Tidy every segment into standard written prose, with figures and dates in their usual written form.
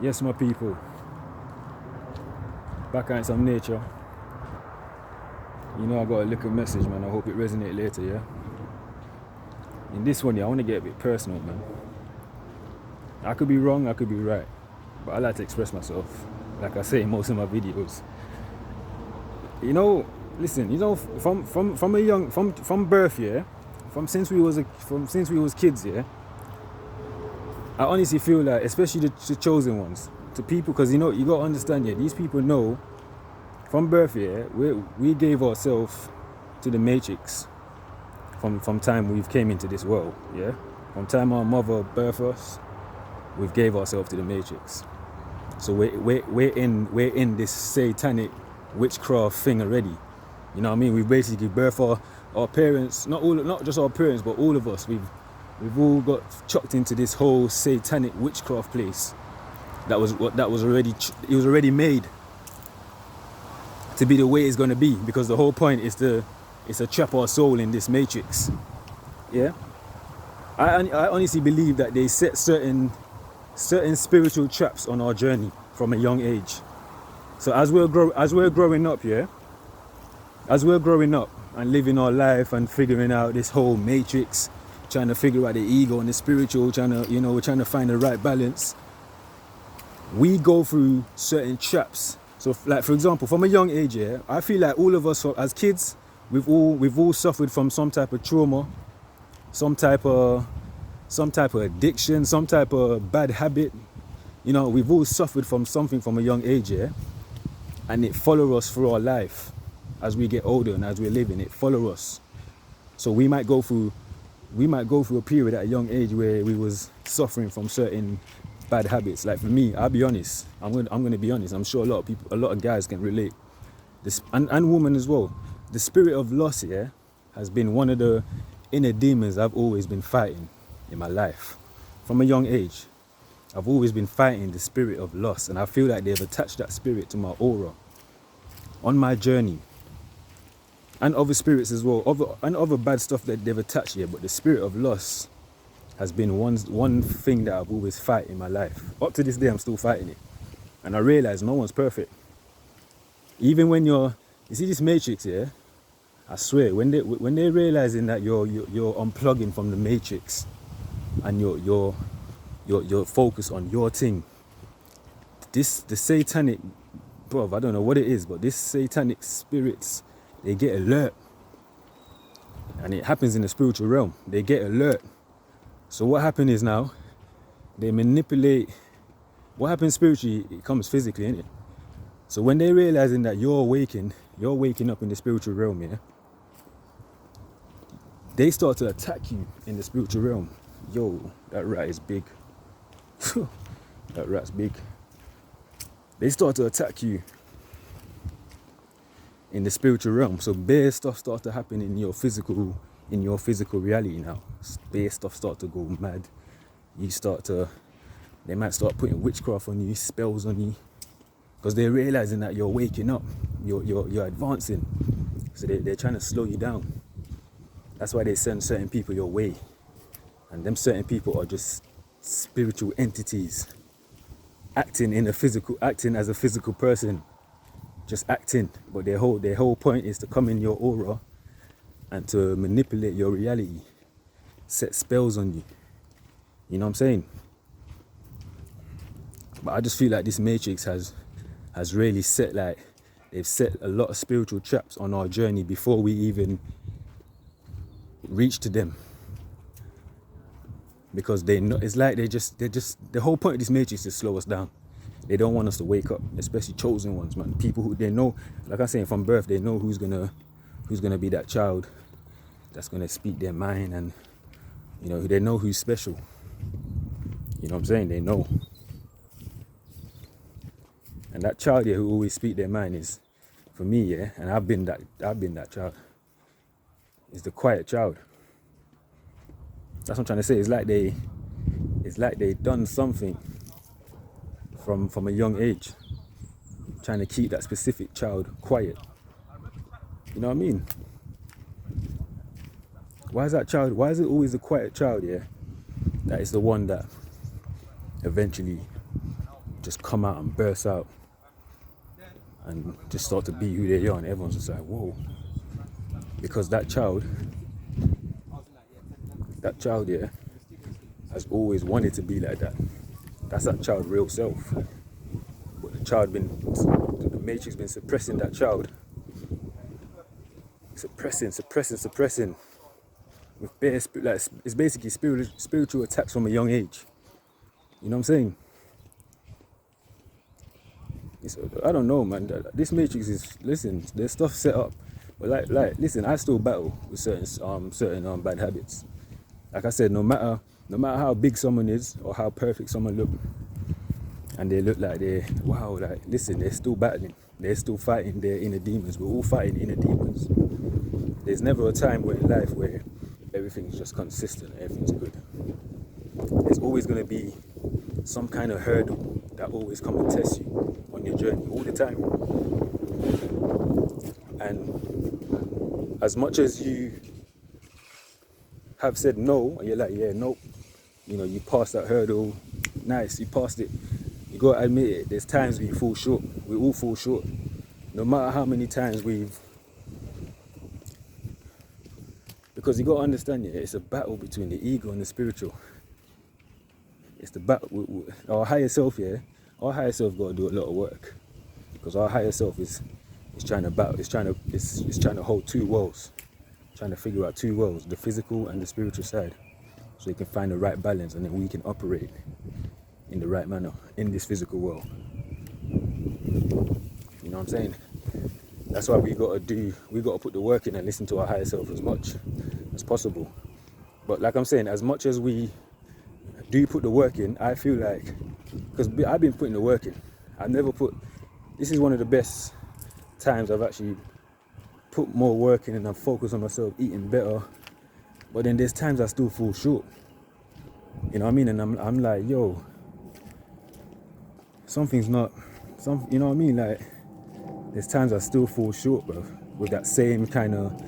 Yes, my people, back at some nature. You know I got a little message, man. I hope it resonates later, yeah? In this one, yeah, I want to get a bit personal, man. I could be wrong, I could be right, but I like to express myself, like I say in most of my videos. You know, listen, you know, from a young, from birth, yeah, since we was kids, yeah. I honestly feel like, especially the chosen ones, to people, because you know, you got to understand, yeah, these people know from birth, yeah, we gave ourselves to the matrix from time we've came into this world, yeah. From time our mother birthed us, we've gave ourselves to the matrix. So we're in this satanic witchcraft thing already. You know what I mean? We've basically birthed our parents, not just our parents, but all of us. We've all got chucked into this whole satanic witchcraft place. That was already made to be the way it's gonna be, because the whole point is to trap our soul in this matrix. Yeah, I honestly believe that they set certain spiritual traps on our journey from a young age. So as we're growing up, yeah, as we're growing up and living our life and figuring out this whole matrix, trying to figure out the ego and the spiritual, we're trying to find the right balance. We go through certain traps. So, like for example, from a young age, yeah, I feel like all of us as kids, we've all suffered from some type of trauma, some type of addiction, some type of bad habit. You know, we've all suffered from something from a young age, yeah, and it follows us through our life as we get older and as we're living. It follows us. So we might go through a period at a young age where we was suffering from certain bad habits. Like for me, I'll be honest. I'm gonna be honest. I'm sure a lot of guys can relate. And women as well. The spirit of loss, yeah, has been one of the inner demons I've always been fighting in my life. From a young age, I've always been fighting the spirit of loss, and I feel like they've attached that spirit to my aura on my journey. And other spirits as well, other bad stuff that they've attached here, but the spirit of loss has been one thing that I've always fight in my life. Up to this day, I'm still fighting it. And I realize no one's perfect. Even when you see this matrix here, I swear, when they're realizing that you're unplugging from the matrix and you're focused on your thing, the satanic, bro, I don't know what it is, but this satanic spirits, they get alert. And it happens in the spiritual realm. They get alert. So what happens is now, they manipulate. What happens spiritually, it comes physically, innit? So when they're realizing that you're waking up in the spiritual realm, yeah, they start to attack you in the spiritual realm. Yo, that rat is big. That rat's big. They start to attack you in the spiritual realm. So bare stuff starts to happen in your physical reality now. Bare stuff start to go mad. They might start putting witchcraft on you, spells on you, because they're realizing that you're waking up, you're advancing. So they're trying to slow you down. That's why they send certain people your way. And them certain people are just spiritual entities acting as a physical person, just acting. But their whole point is to come in your aura and to manipulate your reality, set spells on you. You know what I'm saying? But I just feel like this matrix has really they've set a lot of spiritual traps on our journey before we even reach to them. Because they know, it's like they're just the whole point of this matrix is to slow us down. They don't want us to wake up, especially chosen ones, man. People who they know, like I'm saying, from birth, they know who's gonna be that child that's gonna speak their mind, and you know, they know who's special. You know what I'm saying? They know. And that child here who always speak their mind is, for me, yeah, and I've been that child, is the quiet child. That's what I'm trying to say. It's like they done something from a young age, trying to keep that specific child quiet. You know what I mean? Why is it always the quiet child, yeah, that is the one that eventually just come out and burst out and just start to be who they are, and everyone's just like, whoa. Because that child, yeah, has always wanted to be like that. That's that child's real self. But the matrix been suppressing that child. Suppressing. With bare, like, it's basically spiritual attacks from a young age. You know what I'm saying? I don't know, man. This matrix is, listen, there's stuff set up. But listen, I still battle with certain bad habits. Like I said, no matter how big someone is or how perfect someone look, and they look like listen, they're still battling. They're still fighting their inner demons. We're all fighting inner demons. There's never a time in life where everything's just consistent, everything's good. There's always going to be some kind of hurdle that always come and test you on your journey, all the time. And as much as you have said no, and you're like, yeah, nope, you passed that hurdle, nice, you passed it. You got to admit it, there's times we fall short. We all fall short. No matter how many times because you got to understand, yeah, it's a battle between the ego and the spiritual. It's the battle. Our higher self, yeah, our higher self got to do a lot of work. Because our higher self is trying to battle, it's trying to hold two worlds. Trying to figure out two worlds, the physical and the spiritual side. So you can find the right balance, and then we can operate in the right manner in this physical world. You know what I'm saying? That's why we got to put the work in and listen to our higher self as much as possible. But like I'm saying, as much as we do put the work in, I feel like, because I've been putting the work in, this is one of the best times I've actually put more work in and I've focused on myself, eating better. But then there's times I still fall short. You know what I mean? And I'm like, yo, something's not, you know what I mean? Like, there's times I still fall short, bro, with that same kind of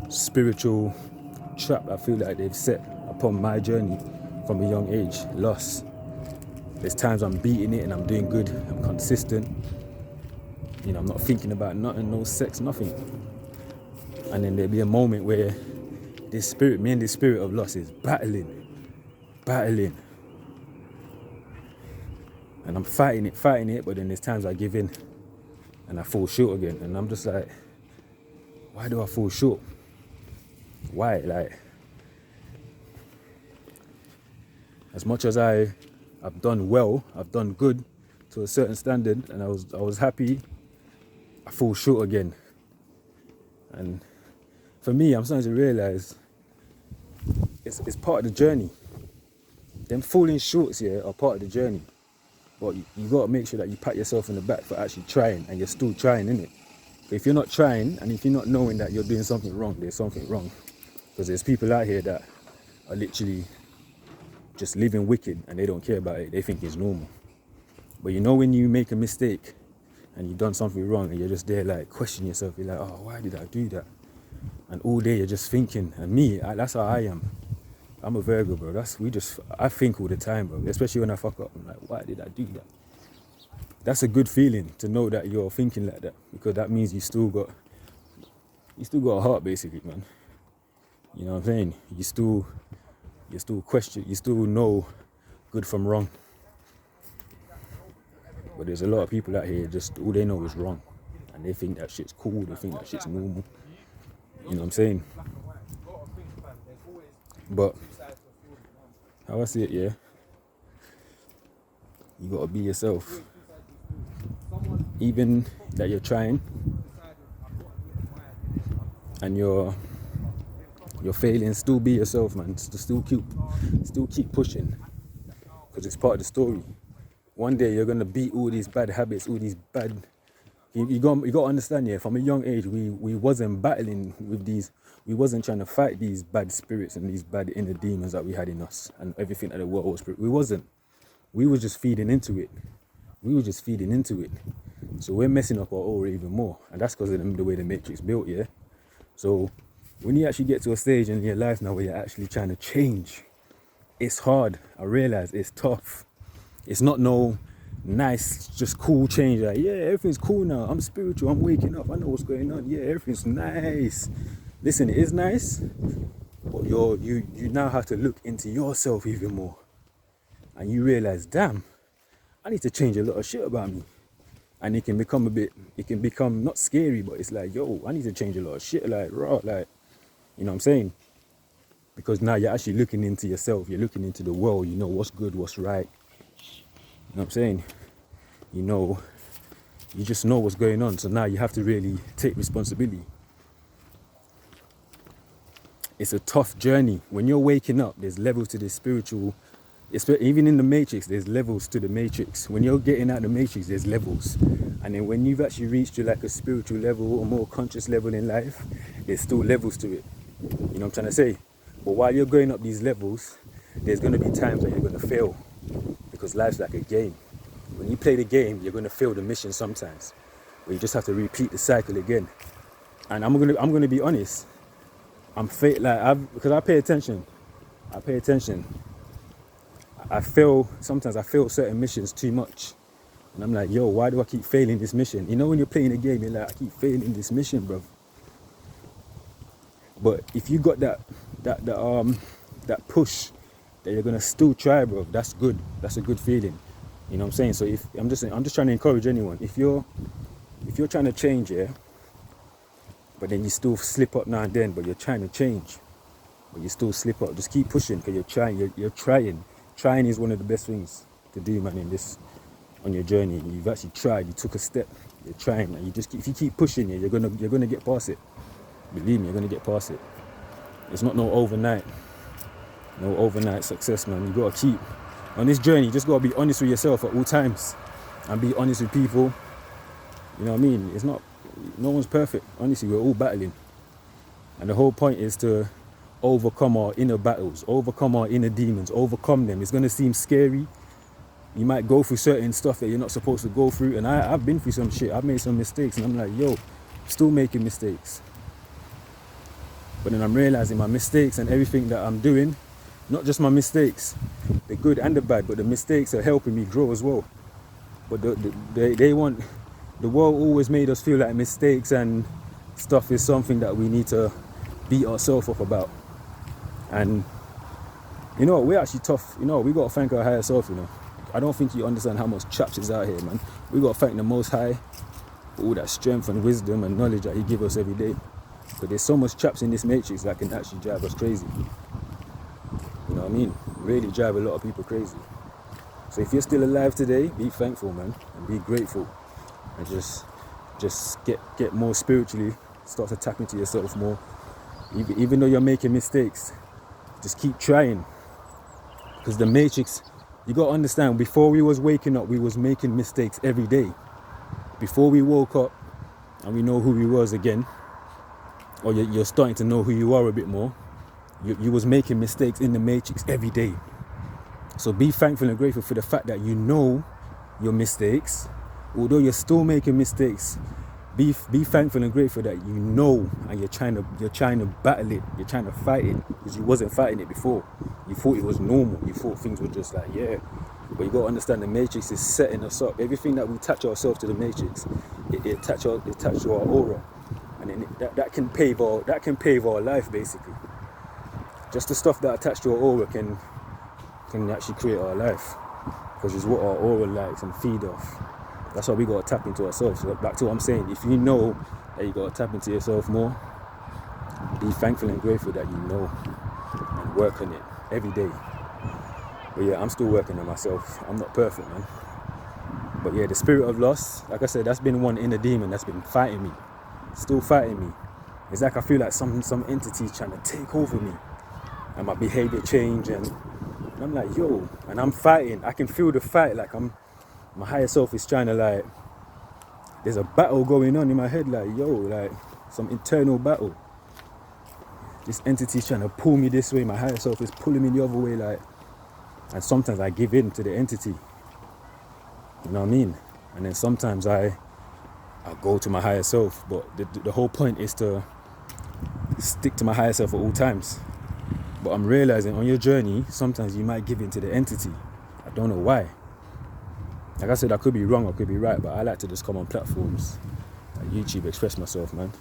spiritual trap I feel like they've set upon my journey from a young age, loss. There's times I'm beating it and I'm doing good, I'm consistent. I'm not thinking about nothing, no sex, nothing. And then there'll be a moment where me and this spirit of loss is battling. And I'm fighting it, but then there's times I give in and I fall short again. And I'm just like, why do I fall short? Why? Like, as much as I've done well, I've done good to a certain standard, and I was happy, I fall short again. And for me, I'm starting to realize it's part of the journey. Them falling shorts here are part of the journey. But you got to make sure that you pat yourself in the back for actually trying, and you're still trying, innit? But if you're not trying, and if you're not knowing that you're doing something wrong, there's something wrong. Because there's people out here that are literally just living wicked and they don't care about it. They think it's normal. But when you make a mistake and you've done something wrong and you're just there like questioning yourself, you're like, oh, why did I do that? And all day you're just thinking. And me, that's how I am. I'm a Virgo, bro. I think all the time, bro. Especially when I fuck up. I'm like, why did I do that? That's a good feeling to know that you're thinking like that, because that means you still got a heart, basically, man. You know what I'm saying? You still question, you still know good from wrong. But there's a lot of people out here, just all they know is wrong. And they think that shit's cool, they think that shit's normal. You know what I'm saying? But how I see it, yeah, you gotta be yourself. Even that you're trying and you're failing, still be yourself, man. Still keep pushing, because it's part of the story. One day you're gonna beat all these bad habits, all these bad. You got to understand, yeah. From a young age, we wasn't battling with these. We wasn't trying to fight these bad spirits and these bad inner demons that we had in us and everything that the world was. We wasn't. We were just feeding into it. So we're messing up our aura even more, and that's because of the way the matrix built, yeah. So when you actually get to a stage in your life now where you're actually trying to change, it's hard. I realize it's tough. It's not no nice, just cool change. Like, yeah, everything's cool now. I'm spiritual. I'm waking up. I know what's going on. Yeah, everything's nice. Listen, it is nice, but you now have to look into yourself even more, and you realize, damn, I need to change a lot of shit about me. And it can become not scary, but it's like, yo, I need to change a lot of shit, like raw, like, you know what I'm saying? Because now you're actually looking into yourself. You're looking into the world. You know what's good, what's right. You know what I'm saying? You just know what's going on. So now you have to really take responsibility. It's a tough journey. When you're waking up, there's levels to the spiritual. Even in the matrix, there's levels to the matrix. When you're getting out the matrix, there's levels. And then when you've actually reached to like a spiritual level or more conscious level in life, there's still levels to it. You know what I'm trying to say? But while you're going up these levels, there's going to be times that you're going to fail. Because life's like a game. When you play the game, you're going to fail the mission sometimes. But you just have to repeat the cycle again. And I'm going to be honest. Because I pay attention. Sometimes I fail certain missions too much. And I'm like, yo, why do I keep failing this mission? You know, when you're playing a game, you're like, I keep failing this mission, bro. But if you got that push that you're gonna still try, bro, that's good. That's a good feeling. You know what I'm saying? So I'm just trying to encourage anyone. If you're trying to change, yeah, but then you still slip up now and then, but you're trying to change, but you still slip up, just keep pushing, because you're trying. Trying is one of the best things to do, man, on your journey. You've actually tried, you took a step, you're trying, and if you keep pushing, you're gonna get past it. Believe me, you're gonna get past it. It's not no overnight success, man. You gotta keep on this journey. You just gotta be honest with yourself at all times, and be honest with people. You know what I mean? No one's perfect. Honestly, we're all battling, and the whole point is to overcome our inner battles, overcome our inner demons, overcome them. It's gonna seem scary. You might go through certain stuff that you're not supposed to go through, and I've been through some shit. I've made some mistakes, and I'm like, yo, still making mistakes. But then I'm realizing my mistakes and everything that I'm doing, not just my mistakes, the good and the bad, but the mistakes are helping me grow as well. But the world always made us feel like mistakes and stuff is something that we need to beat ourselves up about. And you know, we're actually tough. You know, we got to thank our higher self, you know. I don't think you understand how much chaps is out here, man. We got to thank the Most High for all that strength and wisdom and knowledge that He gives us every day. But there's so much chaps in this matrix that can actually drive us crazy. You know what I mean? Really drive a lot of people crazy. So if you're still alive today, be thankful, man, and be grateful, and just get more spiritually. Start to tap into yourself more. Even though you're making mistakes, just keep trying. Because the matrix, you got to understand, before we was waking up, we was making mistakes every day. Before we woke up and we know who we was again, or you're starting to know who you are a bit more, you was making mistakes in the matrix every day. So be thankful and grateful for the fact that you know your mistakes. Although you're still making mistakes, be thankful and grateful that you know, and you're trying to battle it, you're trying to fight it, because you wasn't fighting it before. You thought it was normal, you thought things were just like, yeah. But you got to understand, the matrix is setting us up. Everything that we attach ourselves to the matrix, it attach to our aura, and then that can pave our life, basically. Just the stuff that attached to our aura can actually create our life, because it's what our aura likes and feed off. That's why we got to tap into ourselves. So back to what I'm saying, if you know that you got to tap into yourself more, be thankful and grateful that you know, and work on it every day. But yeah, I'm still working on myself. I'm not perfect, man. But yeah, the spirit of loss, like I said, that's been one inner demon that's been fighting me, still fighting me. It's like I feel like some entity trying to take over me, and my behavior change, and I'm like, yo, and I'm fighting. I can feel the fight, like my higher self is trying to, like, there's a battle going on in my head, like, yo, like some internal battle. This entity's trying to pull me this way, my higher self is pulling me the other way, like, and sometimes I give in to the entity. You know what I mean? And then sometimes I go to my higher self, but the whole point is to stick to my higher self at all times. But I'm realizing on your journey, sometimes you might give in to the entity. I don't know why. Like I said, I could be wrong, I could be right, but I like to just come on platforms like YouTube, express myself, man.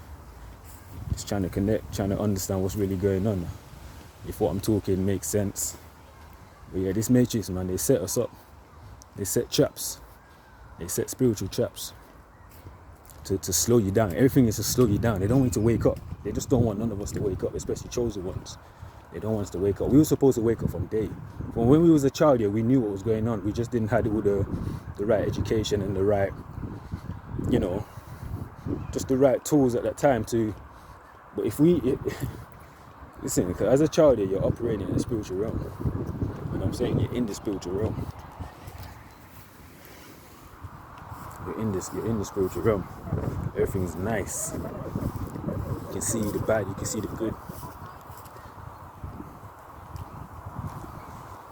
Just trying to connect, trying to understand what's really going on. If what I'm talking makes sense. But yeah, this Matrix, man, they set us up. They set traps. They set spiritual traps to slow you down. Everything is to slow you down. They don't want you to wake up. They just don't want none of us to wake up, especially chosen ones. They don't want us to wake up. We were supposed to wake up from day. When we was a child, yeah, we knew what was going on. We just didn't have all the right education and the right, you know, just the right tools at that time to. But if we, listen, because as a child, yeah, you're operating in the spiritual realm. You know what I'm saying? You're in the spiritual realm. You're in the spiritual realm. Everything's nice. You can see the bad, you can see the good.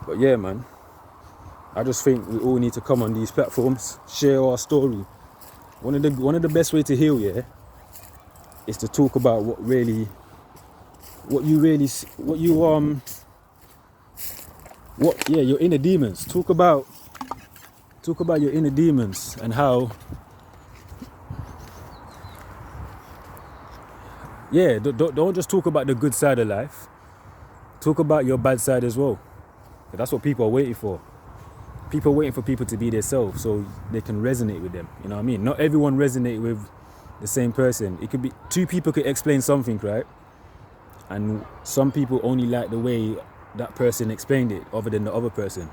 But yeah, man, I just think we all need to come on these platforms, share our story. One of the best way to heal, yeah, is to talk about your inner demons. Talk about your inner demons and how, yeah, don't just talk about the good side of life. Talk about your bad side as well. That's what people are waiting for. People are waiting for people to be themselves so they can resonate with them. You know what I mean? Not everyone resonate with the same person. It could be two people could explain something, right? And some people only like the way that person explained it other than the other person.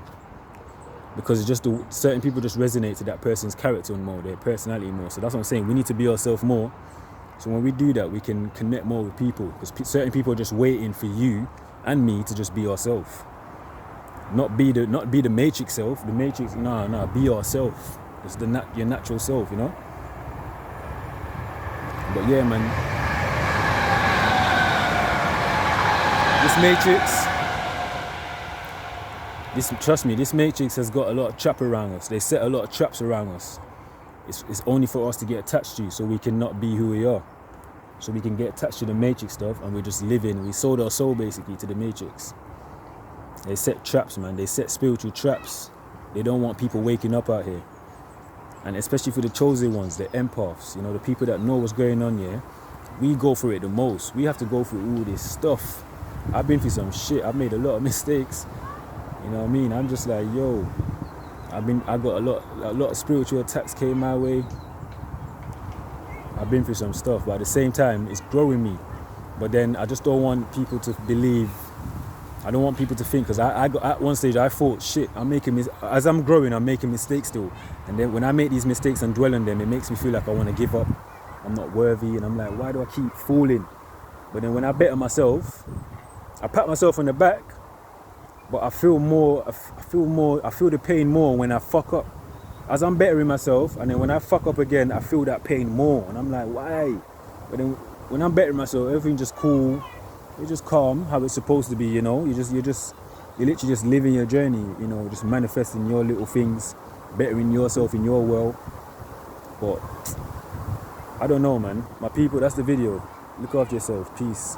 Because it's just certain people just resonate to that person's character more, their personality more. So that's what I'm saying. We need to be ourselves more. So when we do that, we can connect more with people. Because certain people are just waiting for you and me to just be ourselves. Not be the Matrix self. The Matrix, no, be yourself. It's your natural self, you know. But yeah, man, trust me, this Matrix has got a lot of trap around us. They set a lot of traps around us. It's only for us to get attached to, so we cannot be who we are. So we can get attached to the Matrix stuff, and we just live in. We sold our soul basically to the Matrix. They set traps, man. They set spiritual traps. They don't want people waking up out here. And especially for the chosen ones, the empaths, you know, the people that know what's going on here, we go through it the most. We have to go through all this stuff. I've been through some shit. I've made a lot of mistakes. You know what I mean? I'm just like, yo, I got a lot of spiritual attacks came my way. I've been through some stuff, but at the same time, it's growing me. But then I just don't want people to believe. I don't want people to think, because I got at one stage I thought, shit, as I'm growing, I'm making mistakes still. And then when I make these mistakes and dwell on them, it makes me feel like I want to give up. I'm not worthy, and I'm like, why do I keep falling? But then when I better myself, I pat myself on the back, but I feel the pain more when I fuck up. As I'm bettering myself, and then when I fuck up again, I feel that pain more. And I'm like, why? But then when I'm bettering myself, everything's just cool. You're just calm, how it's supposed to be, you know. You're literally just living your journey, you know, just manifesting your little things, bettering yourself in your world. But I don't know, man. My people, that's the video. Look after yourself. Peace.